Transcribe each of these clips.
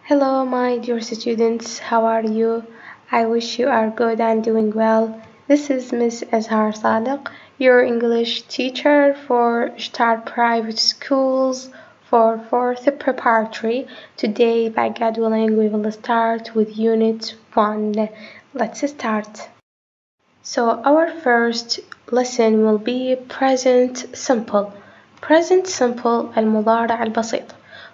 Hello, my dear students. How are you? I wish you are good and doing well. This is Miss ازهار صادق, your English teacher for Start Private Schools for 4th Preparatory. Today, by God willing, we will start with Unit 1. Let's start. So, our first lesson will be present simple. Present simple المضارع البسيط.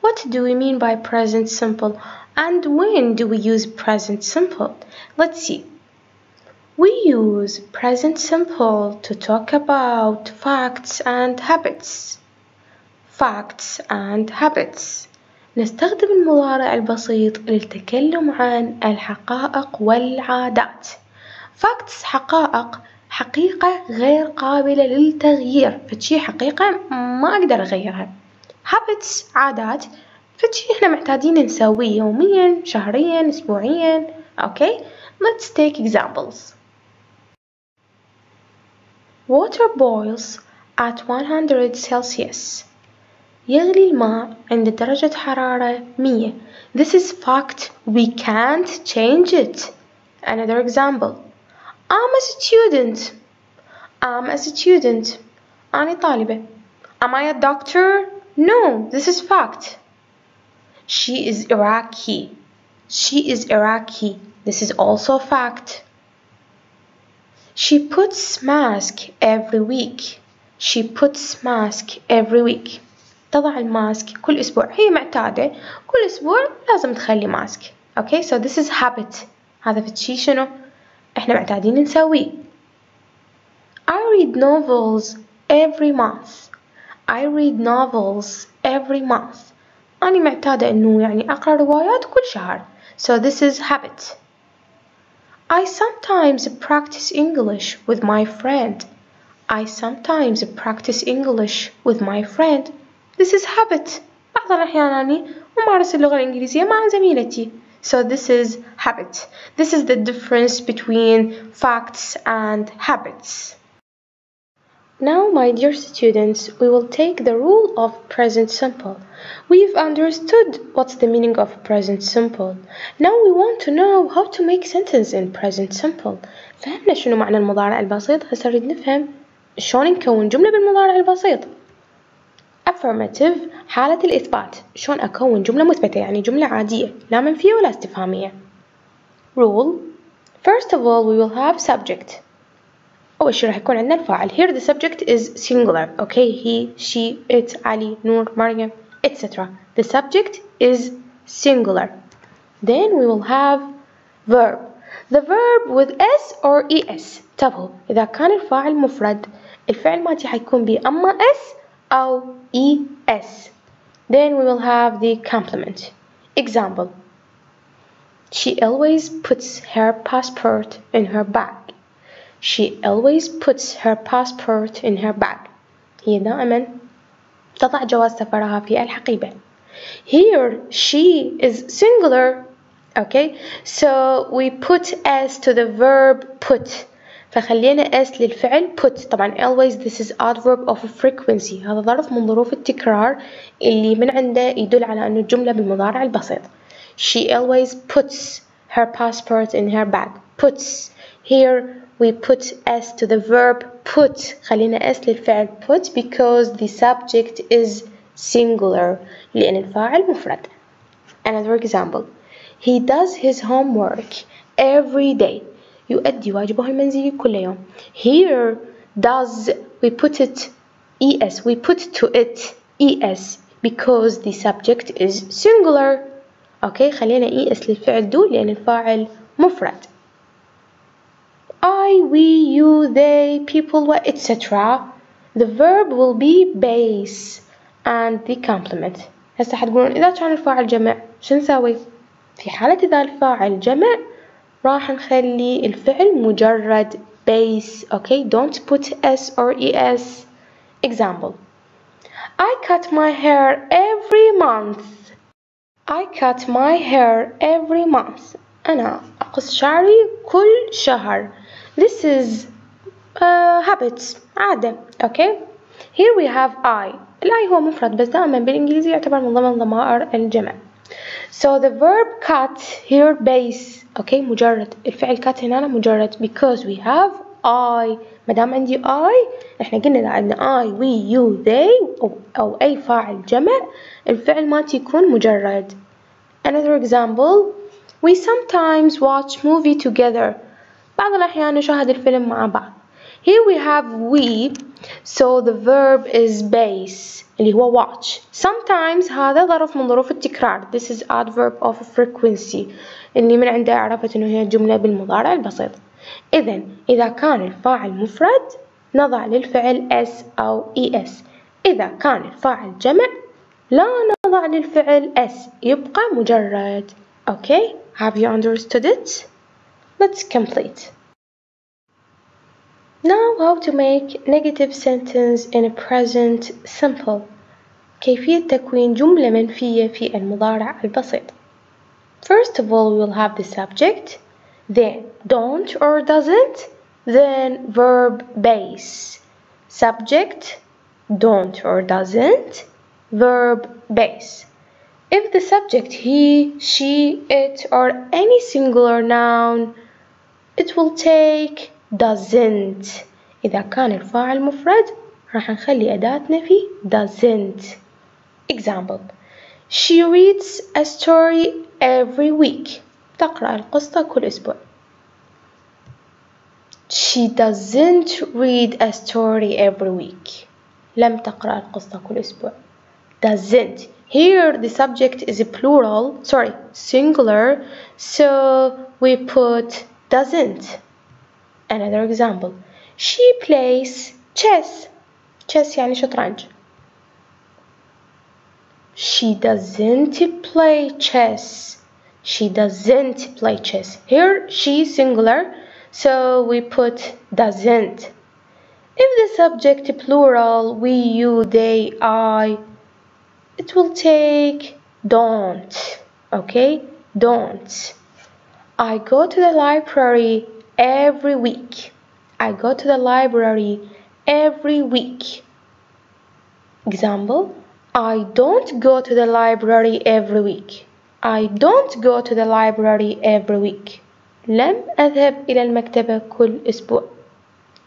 What do we mean by present simple? And when do we use present simple? Let's see. We use present simple to talk about facts and habits. Facts and habits. نستخدم المضارع البسيط للتكلم عن الحقائق والعادات. Facts حقائق، حقيقة غير قابلة للتغيير، فشي حقيقة ما أقدر أغيرها. Habits عادات، فشي إحنا معتادين نسويه يوميا، شهريا، أسبوعيا. Okay, let's take examples. Water boils at 100 Celsius. يغلي الماء عند درجة حرارة 100. This is fact. We can't change it. Another example. I'm a student. I'm a student. أنا طالبة. Am I a doctor? No, this is fact. She is Iraqi. She is Iraqi. This is also fact. She puts mask every week. She puts mask every week. تضع الماسك كل أسبوع. هي معتادة كل أسبوع لازم تخلي ماسك. Okay, so this is habit. هذا فتشي شنو؟ إحنا معتادين نسويه. I read novels every month. I read novels every month. أنا معتادة إنه يعني أقرأ روايات كل شهر. So this is habit. I sometimes practice English with my friend. I sometimes practice English with my friend. This is habit. بعض الأحيان أنا أمارس اللغة الإنجليزية مع زميلتي. So this is habit. This is the difference between facts and habits. Now, my dear students, we will take the rule of present simple. We've understood what's the meaning of present simple. Now we want to know how to make sentence in present simple. فهمنا شنو معنى المضارع البسيط، هسه نريد نفهم شلون نكون جملة بالمضارع البسيط. Affirmative حالة الإثبات، شلون أكون جملة مثبتة يعني جملة عادية لا منفية ولا استفهامية. Rule. First of all, we will have subject. أول شي راح يكون عندنا الفاعل. Here the subject is singular. Okay, he, she, it, Ali, Noor, Maryam, etc. The subject is singular. Then we will have verb. The verb with s or es. انتبهوا إذا كان الفاعل مفرد الفعل مالتي حيكون به أما s أو es. Then we will have the complement. Example. She always puts her passport in her bag. She always puts her passport in her bag. هي دائما تضع جواز سفرها في الحقيبة. Here she is singular. Okay, so we put s to the verb put. فخلينا s للفعل put. طبعا always this is adverb of frequency. هذا ظرف من ظروف التكرار اللي من عنده يدل على أنه الجملة بالمضارع البسيط. She always puts her passport in her bag. Puts. Here we put s to the verb put. خلينا s للفعل put because the subject is singular لأن الفاعل مفرد. Another example. He does his homework every day. يؤدي واجبه المنزلي كل يوم. Here does we put it es. We put to it es because the subject is singular. Okay, خلينا es للفعل do لأن الفاعل مفرد. I, we, you, they, people, etc. The verb will be base and the complement. هسه حتقولون إذا كان الفاعل جمع شو نسوي؟ في حالة إذا الفاعل جمع راح نخلي الفعل مجرد base. Okay, don't put s or es. Example. I cut my hair every month. I cut my hair every month. أنا أقص شعري كل شهر. This is habits عادة. Okay. Here we have I. الI هو مفرد بس دائما بالإنجليزي يعتبر من ضمن ضمائر الجمع. So the verb cut here base. Okay, مجرد. الفعل cut هنا مجرد because we have I. مدام عندي I احنا قلنا إذا عندنا I, we, you, they أو أي فاعل جمع الفعل مالتي يكون مجرد. Another example, we sometimes watch movie together. بعض الأحيان نشاهد الفيلم مع بعض. Here we have we, so the verb is base اللي هو watch. Sometimes هذا ظرف من ظروف التكرار. This is adverb of frequency اللي من عنده عرفت إنه هي جملة بالمضارع البسيط. إذا كان الفاعل مفرد نضع للفعل s أو es. إذا كان الفاعل جمع لا نضع للفعل s يبقى مجرد. Okay, have you understood it? Let's complete. Now how to make negative sentence in a present simple. كيفية تكوين جملة منفية في المضارع البسيط. First of all, we will have the subject, then don't or doesn't, then verb base. Subject, don't or doesn't, verb base. If the subject he, she, it, or any singular noun, it will take doesn't. إذا كان الفاعل مفرد راح نخلي أداة نفي doesn't. Example, she reads a story every week. تقرأ القصة كل أسبوع. She doesn't read a story every week. لم تقرأ القصة كل أسبوع. Doesn't. Here the subject is a plural, singular, so we put doesn't. Another example, she plays chess. Chess يعني شطرنج. She doesn't play chess. She doesn't play chess. Here she singular, so we put doesn't. If the subject plural, we, you, they, I, it will take don't. Okay, don't. I go to the library every week. I go to the library every week. Example, I don't go to the library every week. I don't go to the library every week. لم أذهب إلى المكتبة كل أسبوع.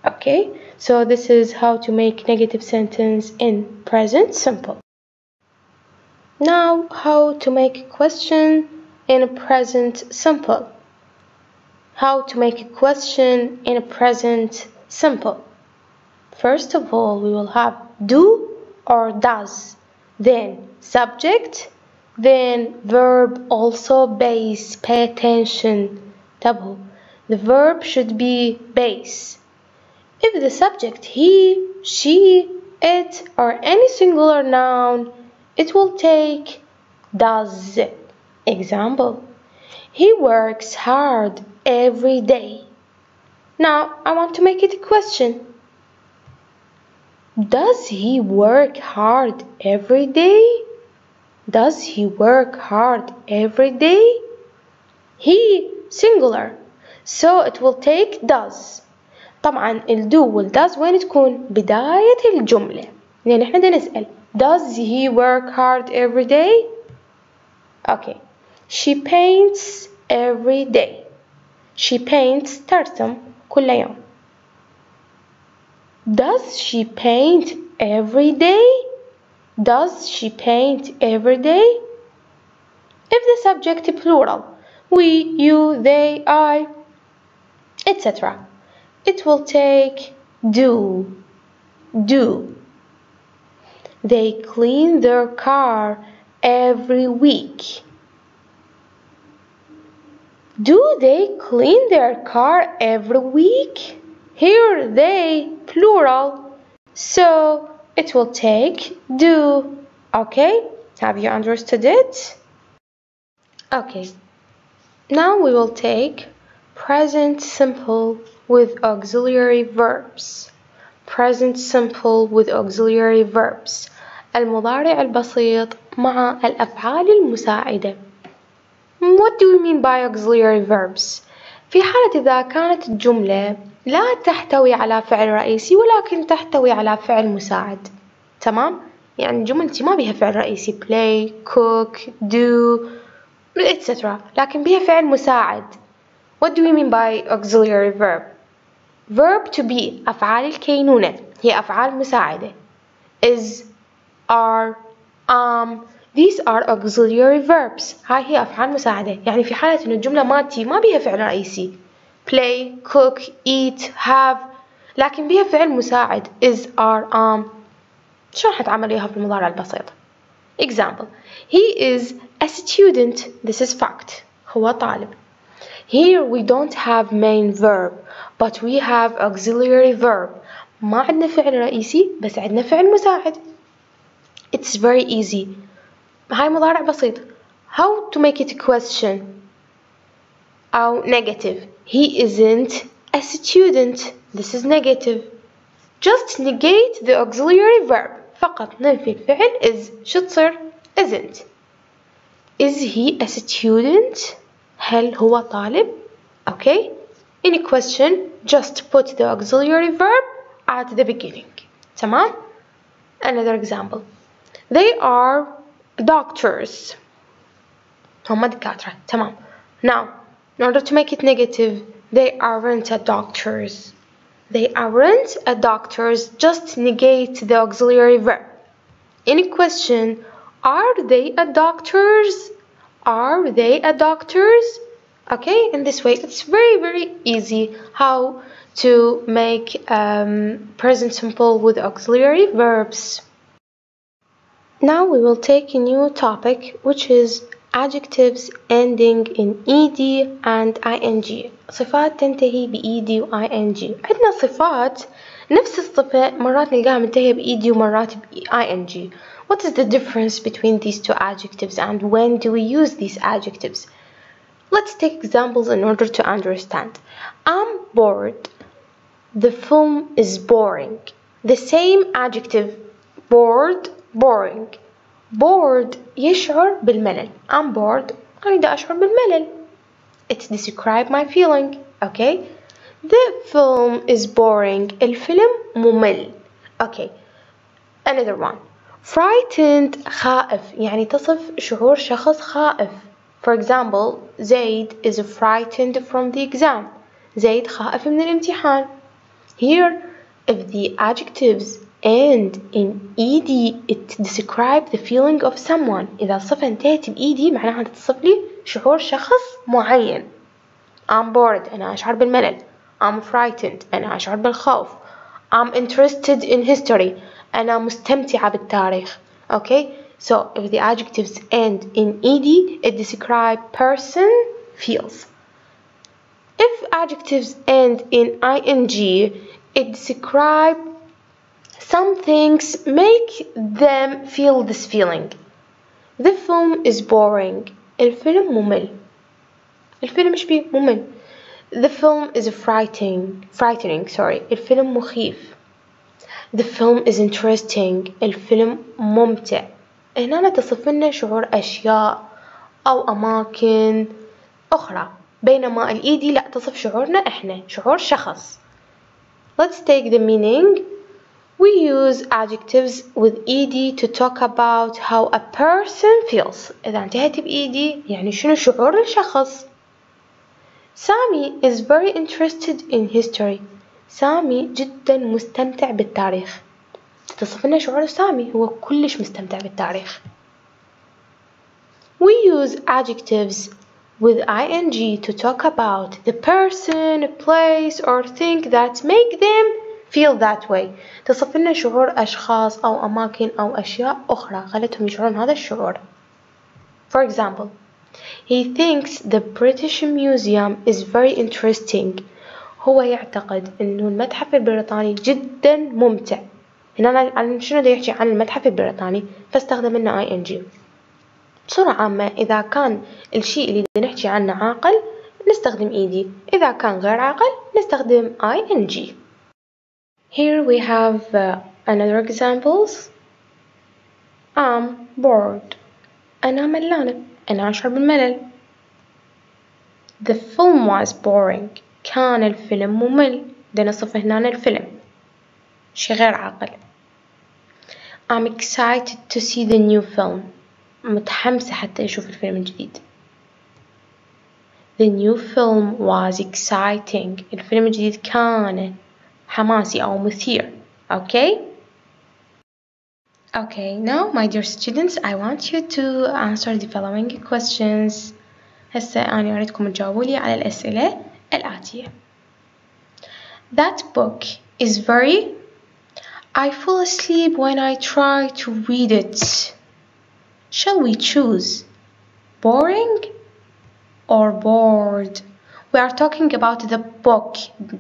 Okay, so this is how to make negative sentence in present simple. Now, how to make a question in a present simple. How to make a question in a present simple. First of all, we will have do or does, then subject, then verb also base. Pay attention. Tabu. The verb should be base. If the subject he, she, it, or any singular noun, it will take does. Example, he works hard every day. Now I want to make it a question. Does he work hard every day? Does he work hard every day? He singular, so it will take does. طبعا الدو والdoes وين تكون؟ بداية الجملة. يعني احنا بدنا نسأل does he work hard every day? Okay. She paints every day. She paints ترسم كل يوم. Does she paint every day? Does she paint every day? If the subject plural, we, you, they, I, etc., it will take do. Do. They clean their car every week. Do they clean their car every week? Here they plural, so it will take do. Okay, have you understood it? Okay, now we will take present simple with auxiliary verbs. Present simple with auxiliary verbs. المضارع البسيط مع الأفعال المساعدة. What do we mean by auxiliary verbs? في حالة إذا كانت الجملة لا تحتوي على فعل رئيسي ولكن تحتوي على فعل مساعد. تمام؟ يعني جملتي ما بيها فعل رئيسي play, cook, do etc. لكن بيها فعل مساعد. What do we mean by auxiliary verb? Verb to be أفعال الكينونة هي أفعال مساعدة. Is, are, these are auxiliary verbs. هاي هي أفعال مساعدة. يعني في حالة إنه الجملة ما بيها فعل رئيسي play, cook, eat, have، لكن بيها فعل مساعد is, are, شلون حتعمليها في المضارع البسيط؟ Example: He is a student. This is fact. هو طالب. Here we don't have main verb but we have auxiliary verb. ما عندنا فعل رئيسي بس عندنا فعل مساعد. It's very easy. هاي مضارع بسيط. How to make it a question أو negative. He isn't a student. This is negative. Just negate the auxiliary verb. فقط ننفي الفعل is. شو تصير؟ isn't. Is he a student? هل هو طالب؟ Okay. Any question, just put the auxiliary verb at the beginning. تمام؟ Another example. They are doctors. هم دكاترة. تمام. Now, in order to make it negative, they aren't a doctors. They aren't a doctors. Just negate the auxiliary verb. Any question, are they a doctors? Are they a doctors? Okay, in this way, it's very easy how to make present simple with auxiliary verbs. Now we will take a new topic, which is adjectives ending in ed and ing. صفات تنتهي بed و ing. عندنا صفات نفس الصفة مرات نلقاها منتهية بed ومرات ing. What is the difference between these two adjectives and when do we use these adjectives? Let's take examples in order to understand. I'm bored. The film is boring. The same adjective, bored, boring. Bored يشعر بالملل. I'm bored. أريد أشعر بالملل. It describes my feeling. Okay. The film is boring. الفيلم ممل. Okay. Another one. Frightened خائف يعني تصف شعور شخص خائف. For example, Zaid is frightened from the exam. زيد خائف من الامتحان. Here, if the adjectives end in ed, it describes the feeling of someone. إذا الصفة انتهت بed معناها تصف لي شعور شخص معين. I'm bored أنا أشعر بالملل. I'm frightened أنا أشعر بالخوف. I'm interested in history أنا مستمتعة بالتاريخ. Okay, so if the adjectives end in ed, it describes person, feels. If adjectives end in ing, it describes some things make them feel this feeling. The film is boring. الفيلم ممل. الفيلم إيش بيه؟ ممل. The film is frightening. الفيلم مخيف. The film is interesting. الفيلم ممتع. هنا تصف لنا شعور أشياء أو أماكن أخرى، بينما الإيد لا تصف شعورنا إحنا، شعور شخص. Let's take the meaning. We use adjectives with ed to talk about how a person feels. إذا انتهت بed يعني شنو شعور الشخص. سامي is very interested in history. سامي جدا مستمتع بالتاريخ. تصف لنا شعور سامي هو كلش مستمتع بالتاريخ. We use adjectives with ing to talk about the person, place or thing that make them feel that way. تصف لنا شعور أشخاص أو أماكن أو أشياء أخرى خلتهم يشعرون هذا الشعور. For example, he thinks the British Museum is very interesting. هو يعتقد إنه المتحف البريطاني جدا ممتع. هنا عن شنو دا يحكي عن المتحف البريطاني فاستخدم لنا ing. بصورة عامة إذا كان الشيء اللي دا نحكي عنه عاقل نستخدم ed. إذا كان غير عاقل نستخدم ing. Here we have another examples. I'm bored. أنا ملانة. أنا أشعر بالملل. The film was boring. كان الفيلم ممل. ده نصف هنا الفيلم. شي غير عاقل. I'm excited to see the new film. متحمسة حتى أشوف الفيلم الجديد. The new film was exciting. الفيلم الجديد كان حماسي أو مثير. Okay? Okay, now my dear students, I want you to answer the following questions. هسه أنا أريدكم تجاوبوا لي على الأسئلة الآتية. That book is very... I fall asleep when I try to read it. Shall we choose boring or bored? We are talking about the book.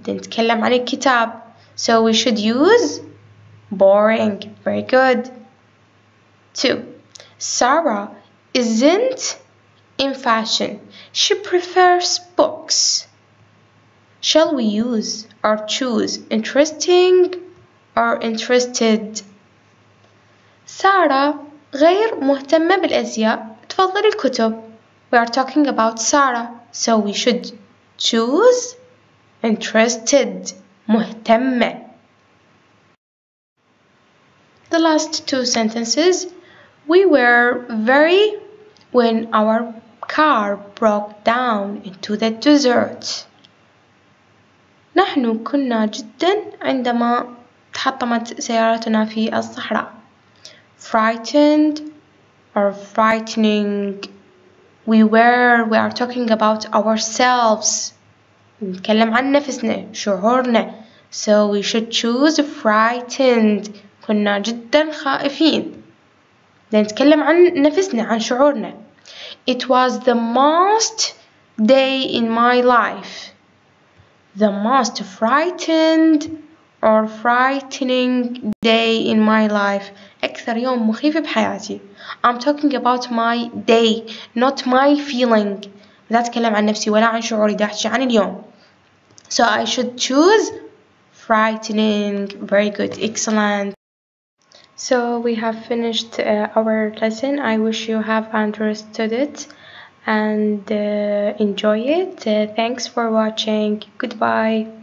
نتكلم عن الكتاب. So we should use boring. Very good. 2. Sarah isn't in fashion. She prefers books. Shall we use or choose interesting or interested? سارة غير مهتمة بالأزياء، تفضل الكتب. We are talking about Sarah, so we should choose interested, مهتمة. The last 2 sentences. We were very when our car broke down into the desert. نحن كنا جدا عندما تحطمت سيارتنا في الصحراء. Frightened or frightening. We are talking about ourselves. نتكلم عن نفسنا، شعورنا. So we should choose frightened. كنا جدا خائفين. نتكلم عن نفسنا، عن شعورنا. It was the most day in my life. The most frightened or frightening day in my life. أكثر يوم مخيف بحياتي. I'm talking about my day, not my feeling. لا أتكلم عن نفسي ولا عن شعوري، دا أحكي عن اليوم. So I should choose frightening. Very good, excellent. So we have finished our lesson. I wish you have understood it and enjoy it. Thanks for watching. Goodbye.